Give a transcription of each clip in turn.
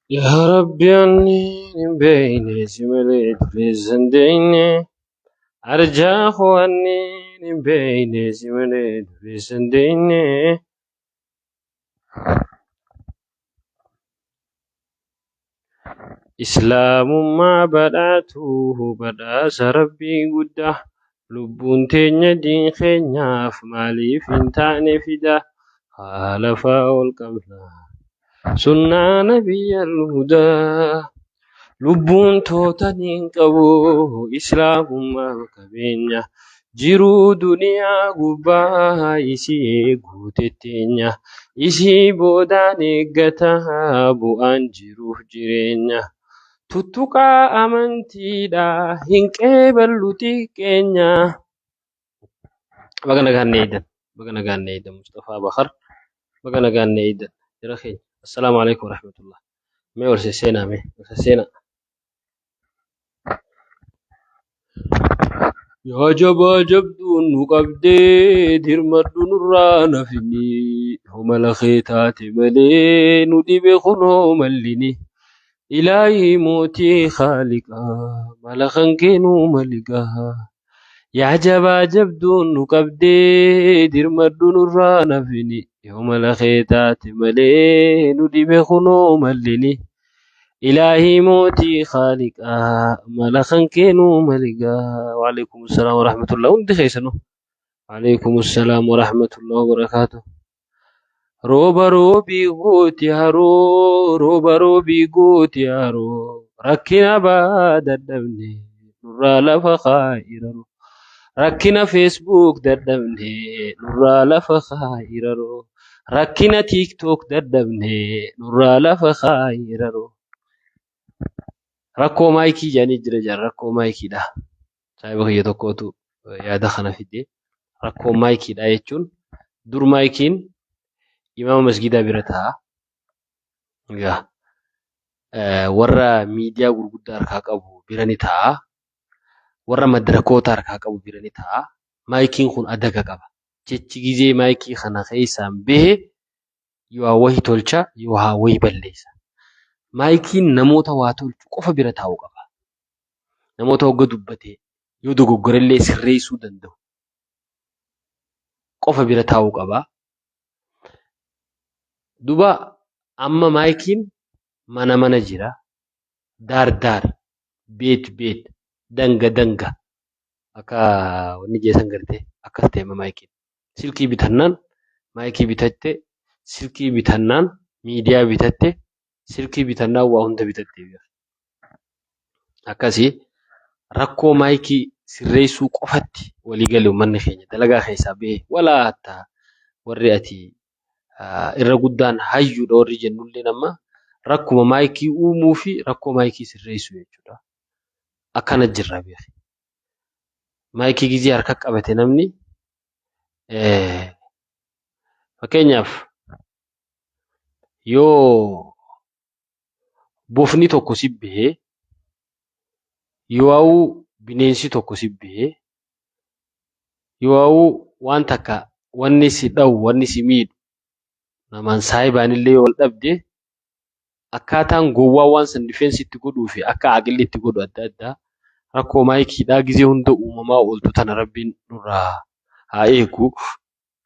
يا ربي أني بين زملت في الزندين أرجع أني بين زملت في الزندين إسلام ما بدأته بدأس ربي قده لبون تينيا دين خينيا فمالي فينتاني فدا خالفا والقبلة سنة نبي الهدى lubbuun tootaniin qabu islaamummaa qabeenya jiruu duniyaa gubbaa isii guutetteenya isii boodaan eeggataa bu'aan jiruuf jireenya tuttuqaa amantiidha hin qeeballu xiqqeenya. Baga nagaan eeydan Mustafaa Bakar baga nagaan eeydan jara keenya. Assalaamu alaikum warahmatullah. Mee ol seenaa. Yaa jabaa jabduun nu qabdee dirmadhu nurraa nafini mala kee taate malee nu dhibe kunoo mallini ilaahii mootii khaaliqaa mala kan keenuu maligaa. Yaa jabaa jabduun nu qabdee dirmadhu nurraa nafini mala kee taate malee nu dhibe kunoo mallini إلهي موتي خالقا ملخن كينو ملقا. وعليكم السلام ورحمة الله وندي خيسنو. عليكم السلام ورحمة الله وبركاته. روبا روبي قوتي هارو ركنا بعد الدبني نرى لفخائرو ركنا فيسبوك دردبني نرى لفخائرو ركنا تيك توك دردبني نرى لفخائرو rakkoo maayikii jedhanii jira rakkoo maayikiidha. Saayiba kiyya tokkootu yaada kana fide. Rakkoo maayikiidha jechuun dur maayikiin imaama masgiidaa bira taa'a. Warra miidiyaa gurguddaa harkaa qabu bira ni taa'a. Warra madirakoota harkaa qabu bira ni taa'a. Maayikiin kun adaga qaba. Jechi gizee maayikii kana keessaan bahe yoo wayii tolcha yoo wayii balleessa. Maayikiin namoota waa tolchu qofa bira taa'uu qaba. Namoota hogga dubbatee yoo dogoggorellee sirreessuu danda'u qofa bira taa'uu qaba. Duba amma maayikiin mana jira. Daar beet danga akka wanni jeesan gartee akkas ta'e maayikiin. Silkii bitannaan maayikii bitatte silkii bitannaan miidiyaa bitatte. Silkii bitannaan waa hunda bitattee akkasii rakkoo maayikii sirreessuu qofatti walii galee uummanni keenya dalagaa keessaa bahee walaa hattaa warri ati irra guddaan hayyuudha warri jennullee nama rakkuma maayikii uumuu fi rakkoo maayikii sirreessuu jechuudha. Akkana jirra beeku. Maayikii gizee harka qabate namni fakkeenyaaf yoo bofni tokko si bahee yoo bineensi tokko si bahee yoo waan takka wanni si dhawu wanni si miidhu namaan saayibaanillee wal dhabde akkaataan gowwaa waan san difeensitti godhuu fi akka aqilli itti godhu adda addaa rakkoo maayikiidhaa gizee hunda uumamaa ooltu tana rabbiin nurraa haa eegu.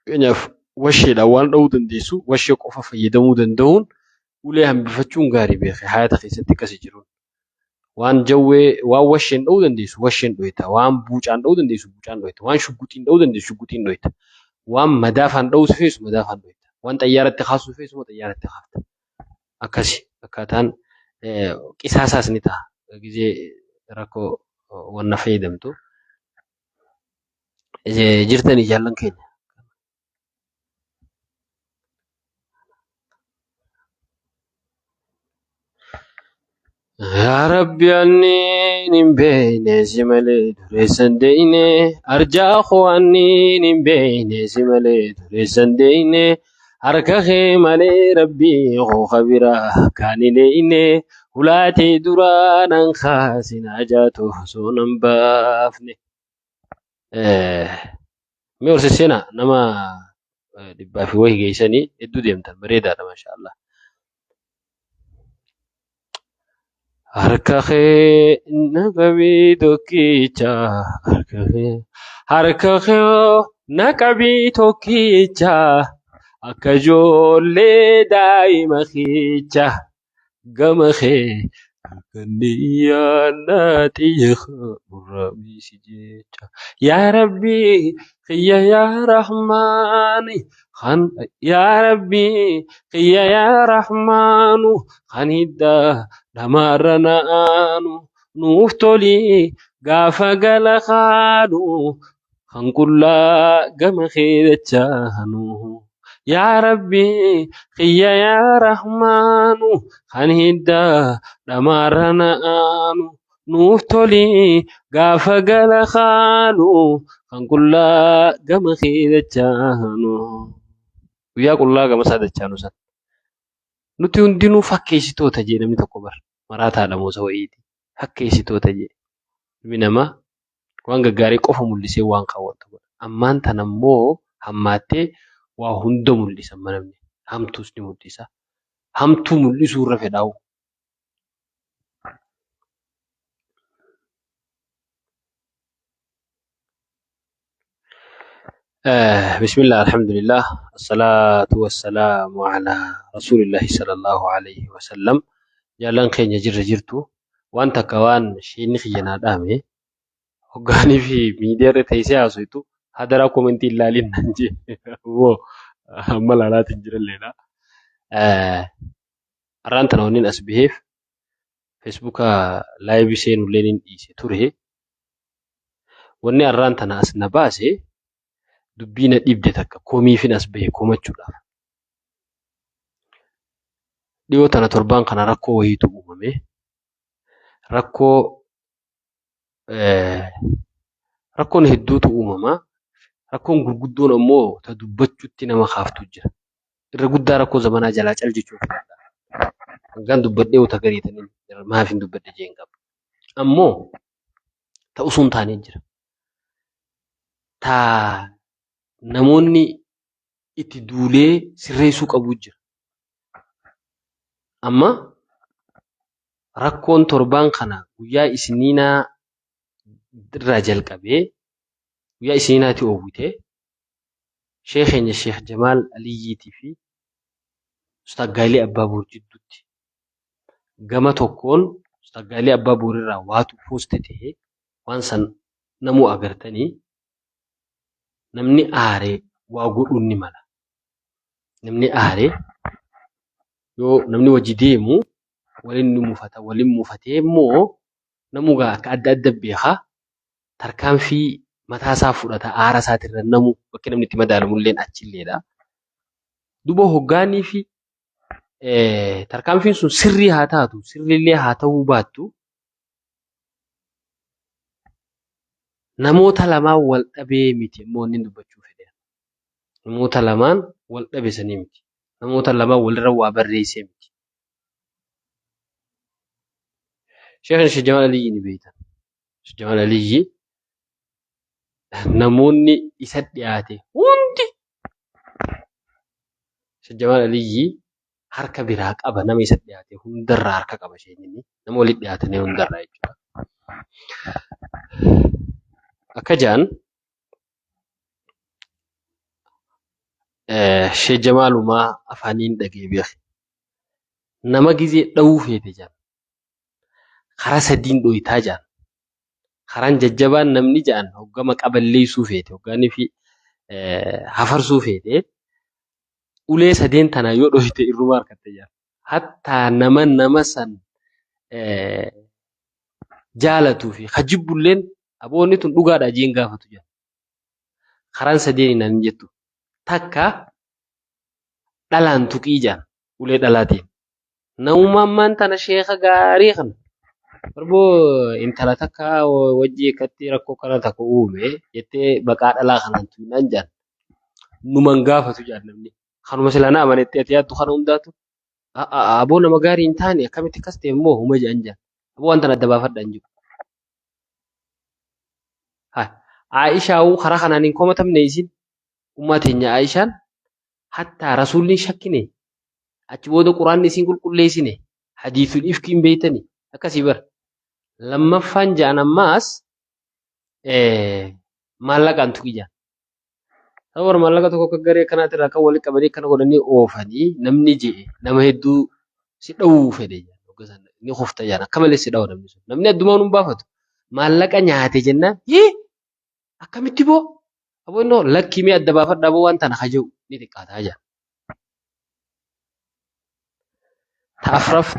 Fakkeenyaaf washeedhaan waan dha'uu dandeessu washee qofa fayyadamuu danda'uun ulee hambifachuun gaarii beekee hayata keessatti akkasii jiruun. Waan jawwee waan washeen dha'uu dandeessu washeen dhoyita. Waan buucaan dha'uu dandeessu buucaan dhoyita. Waan shugguxiin dha'uu dandeessu shugguxiin dhoyita. Waan madaafaan dha'uu feesu madaafaan dhoyita. Waan xayyaaratti kaasuu feesu xayyaaratti kaafta. Akkasii akkaataan qisaasaas ni ta'a. Gizee rakkoo wanna fayyadamtu jirtanii jaallan keenya. Yaa Rabbi anniin hin beekne si malee dureessan deeyne arjaa koo anniin hin beekne si malee dureessan deeyne harka kee malee Rabbii koo kabiraa kan hin eeyne hulaatee duraanan kaasin ajaatu osoo nan baafne. Mee horsiis seenaa nama dhibbaa fi wayii geessanii hedduu deemtan bareedaadha maashaallah. harka kee naqabii tokkicha harka kee naqabii tokkicha akka ijoollee daa'ima keecha gama kee harkaniyyaa naaxiyya murraabisi jecha yaa rabbii kiyya yaa rahmaani kan yaa rabbii kiyya yaa rahmaanu kan hiddaa namarra na'aanu nuuf tolii gaafa gala kaanu kan qullaa gama keedachaanu yaa rabbii kiyya yaa rahmaanu kan hiddaa namarra na'aanu nuuf tolii gaafa gala kaanu kan qullaa gama keedachaanu guyyaa qullaa gama isaa dachaanu san nuti hundinuu fakkeessitoota jee namni tokko bar maraataadha moosa wayiiti fakkeessitoota jee ilmi namaa waan gaggaarii qofa mul'isee waan kaawwatu ammaan tan ammoo hammaattee waa hunda mul'isa manamni hamtuus ni mul'isa hamtuu mul'isuu irra fedhaa'u. بسم الله الحمد لله الصلاة والسلام على رسول الله صلى الله عليه وسلم جالان خين جرتو وانت كوان شيني خينا دامي وغاني في ميديا رتيسي اسويتو هادرا كومنتي لالين نانجي و مالا لا تنجر لينا ارانتا نونين اسبيف فيسبوك لايف سين ولين ديسي توري وني ارانتا ناس نباسي dubbiina dhibde takka komiifin as bahe komachuudhaaf dhiyoo tana torbaan kana rakkoo wayiitu uumame rakkoon hedduutu uumama rakkoon gurguddoon ammoo ta dubbachuutti nama kaaftu jira irra guddaa rakkoo zamanaa jalaa cal jechuuf hangaan dubbadhee uta gariitanii maafin dubbadhe jeen qaba ammoo ta'u sun taanee jira taa namoonni itti duulee sirreessuu qabu jira. Amma rakkoon torbaan kana guyyaa isniinaa irraa jalqabee guyyaa isniinaatti oowwite sheekheenya Sheekh Jamaal Aliyyiitii fi Ustaaz Gaalee Abbaabuur jidduutti gama tokkoon Ustaaz Gaalee Abbaabuur irraa waatu pooste ta'ee waan san namuu agartanii namni aaree waa godhuun ni mala. Namni aaree yoo namni wajji deemu waliin ni mufata. Waliin mufatee immoo namugaa akka adda adda beekaa tarkaanfii mataa isaa fudhata aara isaatirra namu bakki namni itti madaalamulleen achilleedha. Duba hoggaanii fi tarkaanfiin sun sirrii haa taatu sirriillee haa ta'uu baattu namoota lamaan wal dhabee miti immoo inni dubbachuu fedhe. Namoota lamaan wal dhabe sanii miti. Namoota lamaan walirra waa barreessee miti. Sheekh Jamaal Aliyyi ni beektan. Sheekh Jamaal Aliyyi namoonni isa dhiyaate hundi Sheekh Jamaal Aliyyi harka biraa qaba nama isa dhiyaate hundarraa harka qaba sheenini nama walitti dhiyaatanii hundarraa jechuudha. Akka jaan Sheekh Jamaalumaa afaaniin dhagee beeke. Nama gizee dha'uu feete jaan. Karaa sadiin dho'itaa jaan. Karaan jajjabaan namni jaan hoggama qaballeessuu feete hoggaanii fi hafarsuu feete ulee sadeen tanaa yoo dhohite irrumaa harkatte jaan. Hattaa nama san jaalatuu fi hajibbulleen aboonni tun dhugaadhaa jeen gaafatu jira. Karaan sadeen inaan jettu takka dhalaan tuqii jaan ulee dhalaatiin. Namummaan tana sheeka gaarii kana barboo intala takka wajjii akkatti rakkoo kana takka uume jettee baqaa dhalaa kanaan tuinaan jaan numan gaafatu jaan namni. Kanuma sila naa amanettee ati yaaddu kana hundaatu aboo nama gaarii hin taane akkamitti akkas ta'e immoo huma jedhan jaan. Aboo wanta adda baafadhaan jiru. Aishaa karaa kanaan hin komatamne isin ummaa teenya Aishaan hattaa rasuulli shakkine achi booda quraanni isin qulqulleessine hadiisul ifkiin beeytani akkasii bar lammaffaan ja'an ammaas maallaqaan tuqi ja'an. Sababa maallaqa tokko akka garee kanaatti irraa kan walitti qabanii kana godhanii oofanii namni je'e nama hedduu si dhawuu fedhe ja'an ni hofta ja'an akka malee si dhawu namni sun namni addumaan hin baafatu maallaqa nyaate jennaan akkamitti boo aboo innoo lakkii mee adda baafadhaa boo waan tana haja'u ni xiqqaataa ja'an.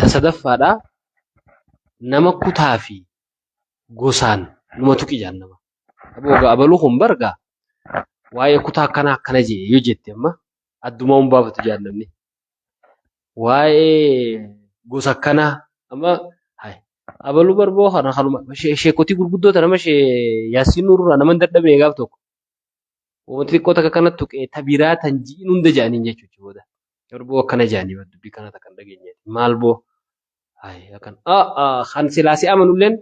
Ta sadaffaadhaa nama kutaa fi gosaan numa tuqi ja'an nama. Aboo abaluu kun bargaa waa'ee kutaa akkana jee yoo jette amma addumaa hin baafatu ja'an namni. Waa'ee gosa akkanaa amma abaluu barboo kana kanuma sheekotii gurguddoota nama Yaasiin Nuurraa nama hin dadhabne gaaf tokko. Wanti xiqqoo takka kanatti tuqee tabiraa tan ji'iin hunda ja'aniin jechuudha booda. Barboo akkana ja'anii dubbii kanata kan dhageenyeeti. Maal boo akkan kan silaasii amanulleen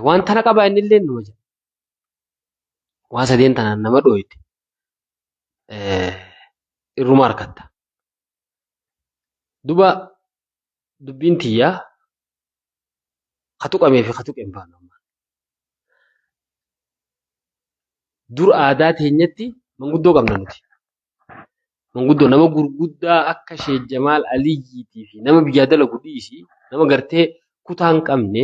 waan tana qabaa innillee numa jira. Waan sadeen tanaan nama dhooyte irruma harkatta. Duba dubbiin tiyyaa katuqamee fi katuqeen baanu. Dur aadaa teenyatti manguddoo qabna nuti. Manguddoo nama gurguddaa akka Sheek Jamaal Aliyyiitii fi nama biyyaa dalagu dhiisii nama gartee kutaa hin qabne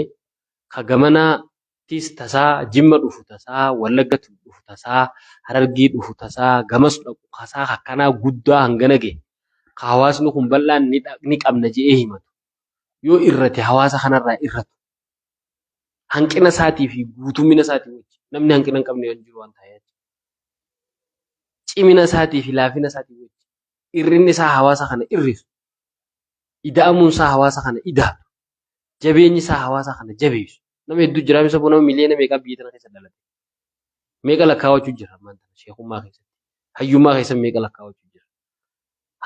ka gamanaattis tasaa Jimma dhufu tasaa Wallaggatu dhufu tasaa Harargee dhufu tasaa gamas dhaqu tasaa akkanaa guddaa hangana gahe ka hawaasni kun bal'aan ni qabna je'ee himatu. Yoo irrate hawaasa kanarraa irratu. Hanqina isaatii fi guutummina isaatii wajjin namni hanqina hin qabne yoo jiru waan ta'eef. Cimina isaatii fi laafina isaatii wajjin irrinni isaa hawaasa kana irrisu. Ida'amuun isaa hawaasa kana ida'atu. Jabeenyi isaa hawaasa kana jabeessu. Nama hedduu jira misa boo nama miliyoona meeqaa biyya tana keessa dhalate. Meeqa lakkaawachuu jira maanta sheekummaa keessatti. Hayyummaa keessa meeqa lakkaawachuu jira.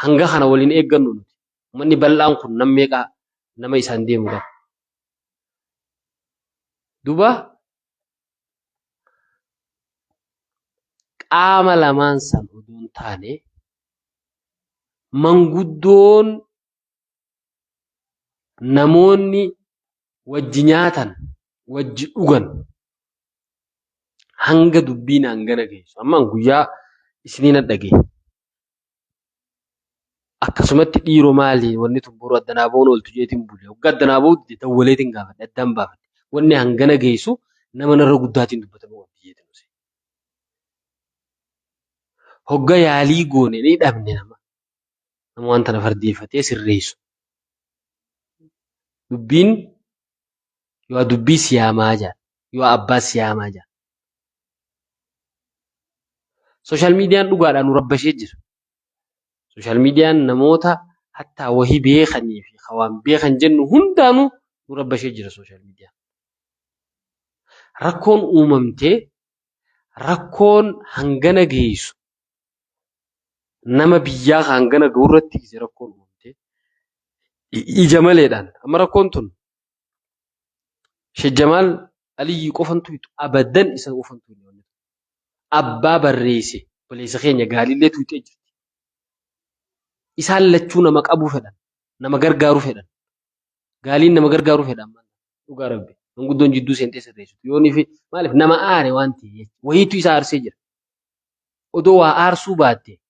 Hanga kana waliin eeggannu nuti. Manni bal'aan kun nam meeqaa nama isaan deemu qaba. Duba qaama lamaan san odoo hin taane manguddoon namoonni wajji nyaatan wajji dhugan hanga dubbiin hangana geessu. Ammaan guyyaa isiniin dhagee. Akkasumatti dhiiroo maali wanni tubburu addanaa ba'uun ooltu jeetiin bule. Waggaa addanaa ba'uutti dawwaleetiin gaafadhe addaan baafadhe. Wanni hangana geessu nama narra guddaatiin dubbatamu wanti jeetiin ose. Hogga yaalii goone ni dhabne nama waan tana fardeeffatee sirreessu. Dubbiin yoo dubbii siyaamaa jaa yoo abbaa siyaamaa jaa. Sooshaal miidiyaan dhugaadhaan nu rabbashee jira. Sooshaal miidiyaan namoota hattaa wahii beekanii fi hawaan beekan jennu hundaanuu nu rabbashee jira sooshaal miidiyaan. Rakkoon uumamtee rakkoon hangana geessu nama biyyaa hangana ga'u irratti gisee rakkoon uumamtee ija maleedhaan amma rakkoon tun Sheek Jamaal Aliyyii qofantu abadan isa qofantu abbaa barreesse obboleessa keenya Gaalillee tuutee jirti. Isaan lachuu nama qabuu fedhan nama gargaaruu fedhan Gaaliin nama gargaaruu fedhan dhugaa rabbi manguddoon jidduu seentee sirreessitu yoonii fi maaliif nama aare waan ta'eef wayiitu isa aarsee jira. Odoo waa aarsuu baatte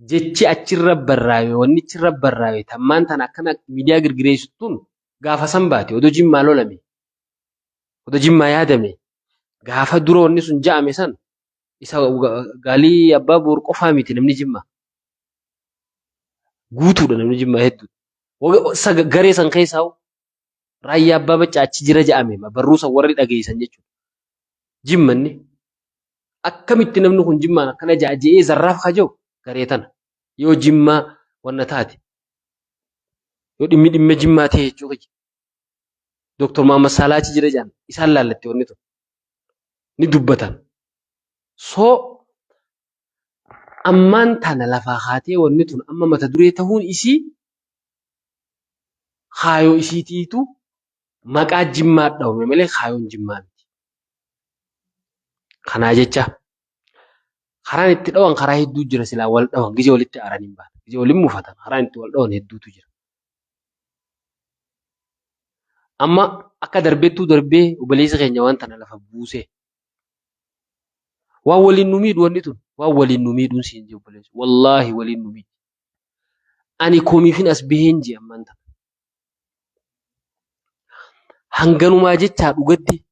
jechi achirra barraawe wanni achirra barraawe tammaan tana akkana miidiyaa girgireessituun gaafa san baate odoo Jimmaa lolame odoo Jimmaa yaadame gaafa dura wanni sun ja'ame san isa Gaalii abbaa boor qofaa miti namni Jimmaa guutuudha namni Jimmaa hedduu garee san keessaa raayyaa abbaa baccaa achi jira ja'ame barruusa warri dhageessan jechuudha. Jimmanni akkamitti namni kun Jimmaan akkana ja'a je'ee zarraaf haja'u garee tana yoo Jimmaa wanna taate yoo dhimmi Jimmaa ta'e jechuudha. Dooktor Muhammad Saalaa achi jira ja'an isaan laallatte wanni tun ni dubbatan. Soo ammaan tana lafaa haatee wanni tun amma mata duree ta'uun isii kaayoo isiitiitu maqaa Jimmaa dhawame malee kaayoon Jimmaa miti. Kanaa jecha karaan itti dhawan karaa hedduu jira silaa wal dhawan gizee walitti aaran hin baane gizee waliin mufatan karaan itti wal dhawan hedduutu jira. Amma akka darbeettuu darbee obboleessa keenya waan tana lafa buuse. Waan waliin nu miidhu wanni tun. Waan waliin nu miidhuun siin jiru obboleessa. Wallaahi waliin nu miidhu. Ani koomiifin as baheen ji'a ammaan tana. Hanganumaa jechaa dhugatti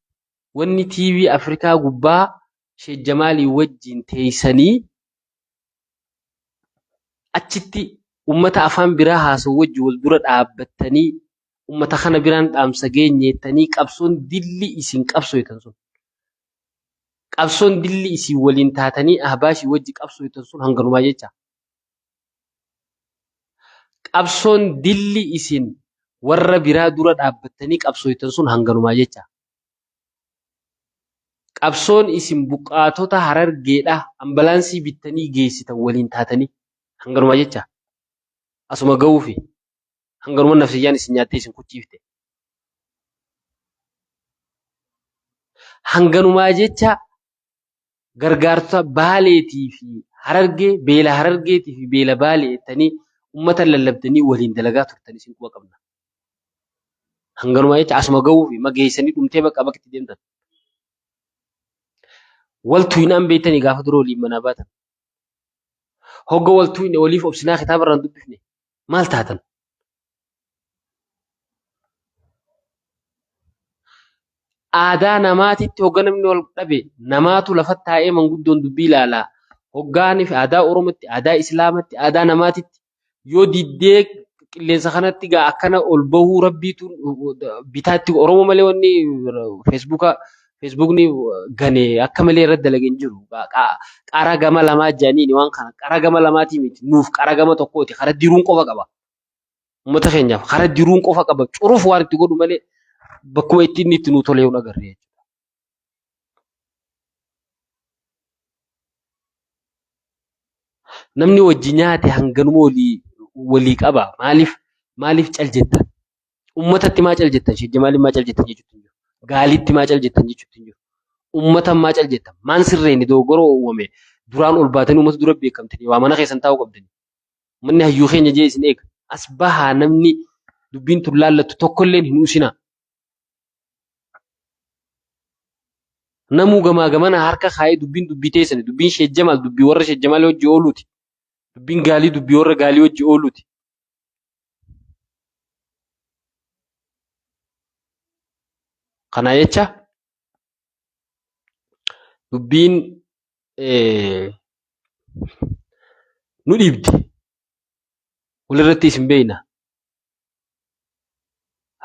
wanni TV Afrikaa gubbaa Sheek Jamaalii wajjin teessanii achitti ummata afaan biraa haasa'u wajjin wal dura dhaabbattanii ummata kana biraan dhaamsa geenyeettanii qabsoon dilli isin qabsooytan sun. Qabsoon dilli isin waliin taatanii ahbaashii wajji qabsooytan sun hanganumaa jecha. Qabsoon dilli isin warra biraa dura dhaabbattanii qabsooytan sun hanganumaa jecha. Qabsoon isin buqqaatota Harargeedha ambulaansii bittanii geessitan waliin taatanii hanganumaa jecha. Asuma ga'uufi hanganuma nafsiyyaan isin nyaattee isin kuchiifte. Hanganumaa jecha gargaartota Baaleetii fi Harargee beela Harargeetii fi beela Baalee jettanii ummata lallabdanii waliin dalagaa turtan isin quba qabna. Hanganumaa jecha asuma ga'uufi mageessanii dhumtee bakka bakkatti deemtan. Waltuu hinaan beektanii gaafa dura waliin manaa baatan. Hogga waltuu hin waliif obsinaa kitaaba irraan dubbifne maal taatan? Aadaa namaatitti hogga namni wal dhabe namaatu lafatti taa'ee manguddoon dubbii ilaalaa. Hoggaanii fi aadaa Oromootti, aadaa Islaamatti, aadaa namaatitti yoo diddee qilleensa kanatti gaa akkana ol bahuu rabbiitu bitaatti Oromoo malee wanni Feesbuukni ganee akka malee irratti dalagee hin jiru. Qara gama lamaa jedhanii waan kana qara gama lamaatii miti nuuf qara gama tokkooti. Kara diruun qofa qaba. Uummata keenyaaf kara diruun qofa qaba. Curuuf waan itti godhu malee bakkuma ittiin itti nuu tolee hin agarre jechuudha. Namni wajji nyaate hanganuma walii qaba. Maaliif cal jettan? Uummatatti maa cal jettan? Sheek Jamaaliin maa cal jettan jechuutti hin jiru. Gaaliitti maa cal jettan jechuutti hin jiru. Uummata maa cal jettan? Maan sirreeni dogoggora uumame duraan ol baatanii uummata dura beekamtanii waa mana keessan taa'uu qabdanii. Manni hayyuu keenya jee isin eega. As bahaa namni dubbiin tun laallattu tokkolleen hin uusinaa. Namuu gamaa gamana harka kaayee dubbiin dubbii teessani. Dubbiin Sheek Jamaal dubbii warra Sheek Jamaal wajji ooluuti. Dubbiin gaalii dubbii warra gaalii wajji ooluuti. Kana jecha dubbiin nu dhiibdi. Walirratti isin beeyna.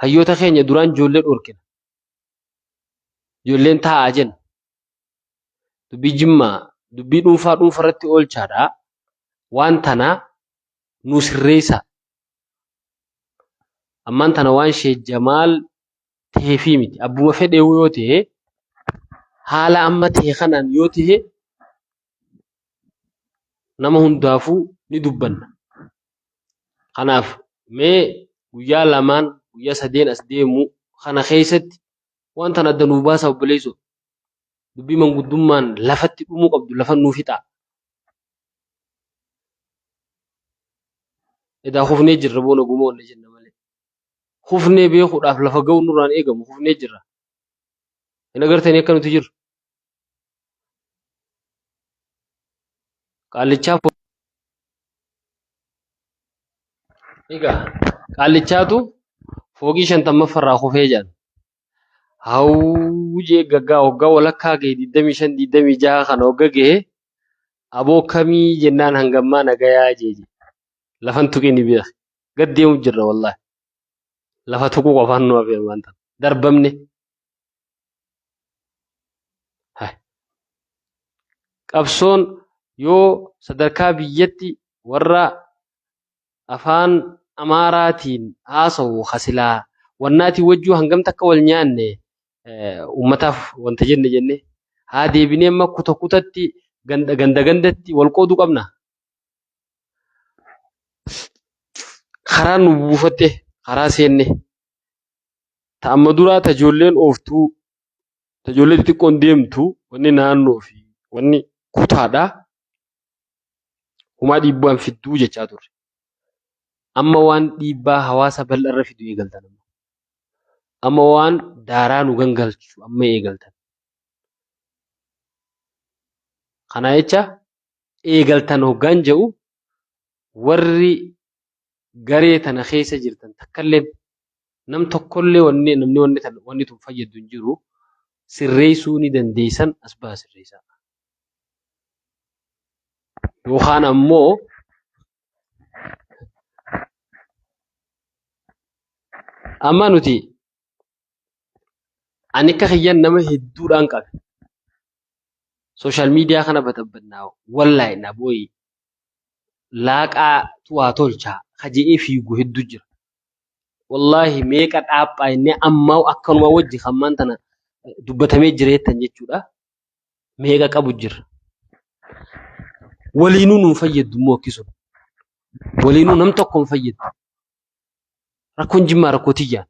Hayyoota keenya duraan ijoollee dhorkina. Ijoolleen taa'aa jenna. Dubbii Jimmaa, dubbii dhuunfaa irratti oolchaadha. Waan tana nu sirreessa. Ammaan tana waan Sheek Jamaal ta'eefii miti. Abbuma fedhe yoo ta'e haala amma ta'e kanaan yoo ta'e nama hundaafuu ni dubbanna. Kanaaf mee guyyaa lamaan guyyaa sadeen as deemu kana keessatti waan tana adda nuu baasa obboleessoo. Dubbii manguddummaan lafatti dhumuu qabdu lafa nuu fixaa. Edaa hufnee jirra boona gumaa wanna jenna malee. Hufnee beekuudhaaf lafa ga'uun nurraan eegamu hufnee jirra. Hin agartanii akka nuti jirru. Qaallichaatu foogii 50 kufee jiran. Hawwii gaggaa hoggaa walakkaa ga'e 25-26 kana hogga ga'e aboo kamii jennaan hangammaa nagayaa jeeje. Lafan tuqee ni beeka. Gad deemu jirra wallaahi. Lafa tuquu qofaan nu hafee waan ta'an. Darbamne. Qabsoon yoo sadarkaa biyyatti warra afaan Amaaraatiin haasa'u hasilaa wannaatii wajjuu hangam takka wal nyaanne uummataaf wanta jenne haa deebinee amma kutatti gandatti wal qooduu qabna. Karaa nu buufatte karaa seenne ta'amma duraa tajoolleen ooftuu tajoollee xixiqqoon deemtu wanni naannoo fi wanni kutaadha. Humaa dhiibbaan fidduu jechaa turre. Amma waan dhiibbaa hawaasa bal'aarra fidu eegaltan. amma waan daaraa nu gangalchu amma eegaltan. Kana jecha eegaltan hoggaan jedhu warri garee tana keessa jirtan takkallee nam tokkollee wanni tun fayyadu hin jiru sirreessuu ni dandeessan as ba'a sirreessaa. Yookaan ammoo amma nuti ani akka kiyyan nama hedduudhaan qabe. Sooshaal miidiyaa kana batabbannaa wallaahi na booyi laaqaatu waa tolchaa kaje'ee fiigu hedduu jira. Wallaahi meeqa dhaaphaa inni ammaa akkanuma wajji hammaan tana dubbatamee jira jettan jechuudha. Meeqa qabu jira. Waliinuu nuun fayyaddu immoo akkasuma. Waliinuu nam tokko hin fayyaddu. Rakkoon Jimmaa rakkoo tiyyaa.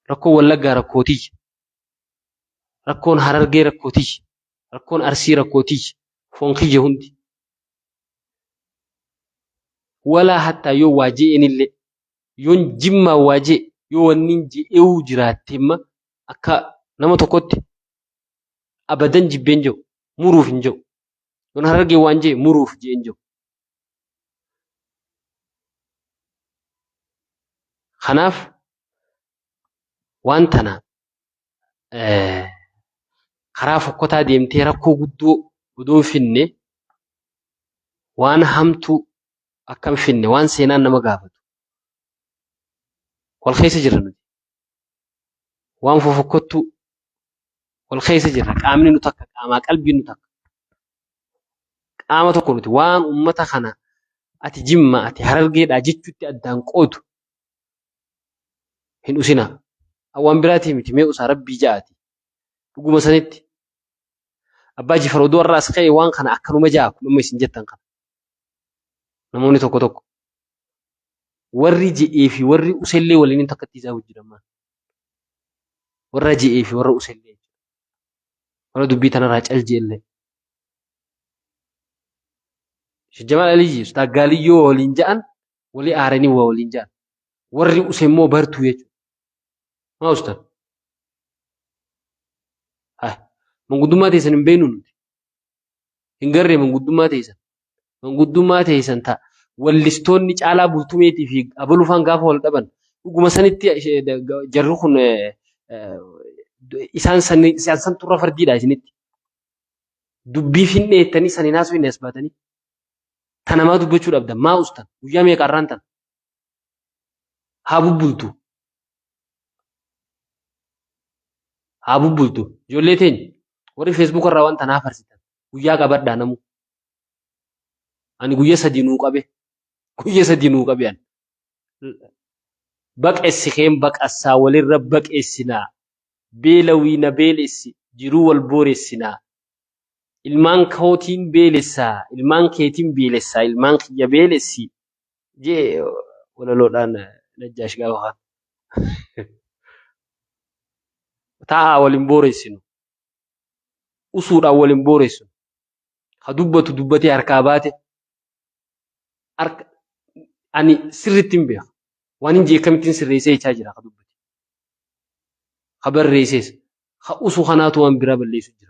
Rakkoon Wallaggaa rakkoo tiyya. Rakkoon Harargee rakkoo tiyya. Rakkoon Arsii rakkoo tiyya. Foon kiyya hundi. Walaa hattaa yoo waa je'enillee yoon Jimmaa waa je'e yoo wanni je'eewu jiraatte imma akka nama tokkotti abadan jibbeen jiru muruuf hin jiru. Yoon Harargee waan je'e muruuf je'een jiru. Kanaaf waan tana karaa fokkotaa deemtee rakkoo guddoo odoo hin finne waan hamtuu akka hin finne waan seenaan nama gaafatu. Wal keessa jirra nuti. Waan fofokkottuu wal keessa jirra. Qaamni nu takka qaamaa qalbii nu takka. Qaama tokko nuti waan uummata kana ati Jimmaa ati Harargeedhaa jechuutti addaan qoodu hin usinaa. Waan biraatii miti mee usaa rabbii ja'aati. Dhuguma sanitti abbaa Jifar oduu irraa as ka'e waan kana akkanuma ja'a kun amma isin jettan kana. Namoonni tokko tokko warri je'ee fi warri usellee waliin takkatti isaa hojjetaman. Warra je'ee fi warra usellee. Warra dubbii tanarraa cal je'ellee. Shijjamaa Aliyyi Ustaaz Gaaliyyoo waliin ja'an walii aaranii waliin ja'an. Warri use immoo bartuu jechuudha. Maa Ustaaz? Manguddummaa teessan hin beeknu nuti. Hin garree manguddummaa teessan. Manguddummaa teessan ta'a. Wallistoonni caalaa bultumeetii fi abalufaan gaafa wal dhaban dhuguma sanitti jarri kun isaan san turra fardiidha isinitti. Dubbii finneettanii sanii naasuu hin as baatanii. Tanamaa dubbachuu dhabdan. Maa Ustaaz? Guyyaa meeqa irraan tan? Haa bubbultu. Haa bubbultu. Ijoollee teenya warri feesbuuk irraa waan tanaa farsitan guyyaa qabadhaa namu. Ani guyyaa sadii nuu qabe. Guyyaa sadii nuu qabe ani. Baqessi keen baqassaa walirra baqessinaa. Beelawii na beelessi jiruu wal booressinaa. Ilmaan kootiin beelessaa. Ilmaan keetiin beelessaa. Ilmaan kiyya beelessi. Jee walaloodhaan Najjaash gaafa. Taa'aa waliin booressinu. Usuudhaan waliin booressinu. Ha dubbatu dubbatee harkaa baate. Ani sirriitti hin beeku. Waan hin jeekamittiin sirreessee jechaa jira ha dubbate. Ha barreessees. Ha usuu kanaatu waan biraa balleessu jira.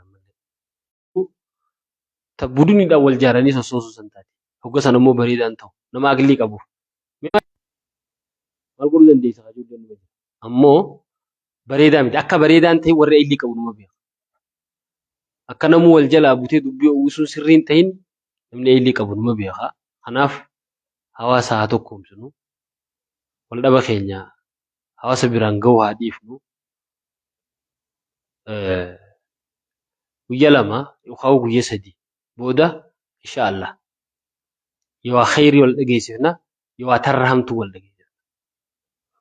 Buduniidhaan wal jaaranii sossoosuu san taate. Hogga sana immoo bareedaan ta'u. Nama aqlii qabu. Maal godhuu dandeessa haa ijoolleen ammoo bareedaa miti. Akka bareedaan ta'e warra aqlii qabu nama beeka. Akka namuu wal jalaa butee dubbii uwwisuun sirriin ta'in namni aqlii qabu nama beeka. Kanaaf hawaasa haa tokkoomsinu. Wal dhaba keenya hawaasa biraan ga'u haa dhiifnu. Guyyaa lama yookaan guyyaa sadii booda inshaallah yoo khayrii wal dhageessifna yoo tarra hamtuu wal dhageessifna.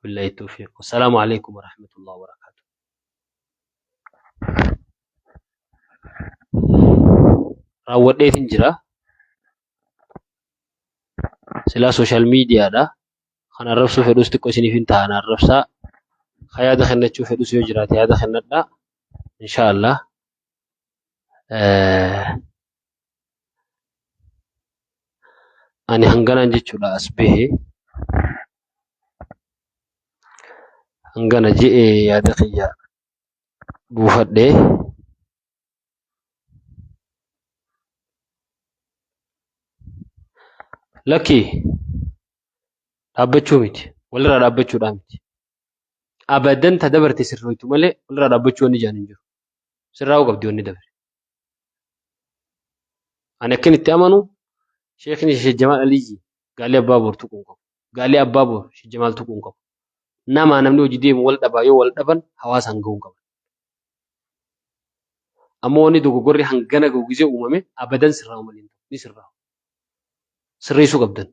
Billahi tawfiq. Wassalaamu alaikum warahmatullahi wabarakatuh. Raawwadheetiin jira. Silaa sooshaal miidiyaadha. Kan arrabsuu fedhus xiqqoo isiniif hin ta'an arrabsaa. Kan yaada kennachuu fedhus yoo jiraate yaada kennadhaa. Inshaallah. Ani hanganaan jechuudha as bahee. hangana je'ee yaada kiyya buufadhee lakkii dhaabbachuu miti walirraa dhaabbachuudhaa miti abadan ta dabarte sirriitu malee walirraa dhaabbachuu wanni jaan hin jiru sirraa'uu qabdi wanni dabre ani akkan itti amanu sheekni Sheekh Jamaal Aliyyi gaalii abbaa boor tuquu hin qabu gaalii abbaa boor Sheekh Jamaal tuquu hin qabu namni hojii deemu wal dhabaa yoo wal dhaban hawaasaan gahuu hin qaban ammoo wanni dogoggorri hangana gahu gisee uumame abadan sirraa'u malee ni sirraa'u sirreessuu qabdan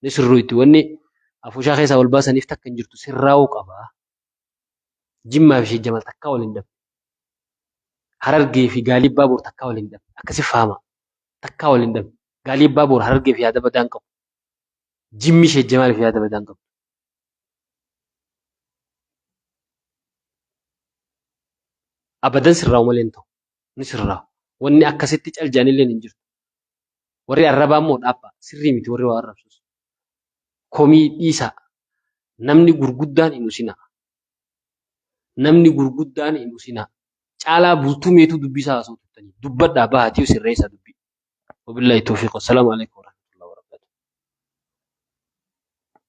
ni sirruutti wanni afuushaa keessaa wal baasaniif takka hin jirtu sirraa'uu qabaa jimmaa fi Sheekh Jamaal takkaa wal hin dhabne harargee fi gaalii abbaa boor takkaa wal hin dhabne akkasi faama takkaa wal hin dhabne gaalii abbaa boor harargee fi yaada badaan qabu jimmi Sheekh Jamaal fi yaada badaan qabu abadan sirraa'u malee hin ta'u ni sirraa'u wanni akkasitti caljaanillee hin jirtu warri arrabaa immoo dhaabbaa sirrii miti warri waa arrabsus komii dhiisaa namni gurguddaan hin usinaa namni gurguddaan hin usinaa caalaa bultuu meetuu dubbisaa haasa'u turtanii dubbadhaa bahatii sirreessaa dubbii wabillahi tawfiiq wassalaamu alaikum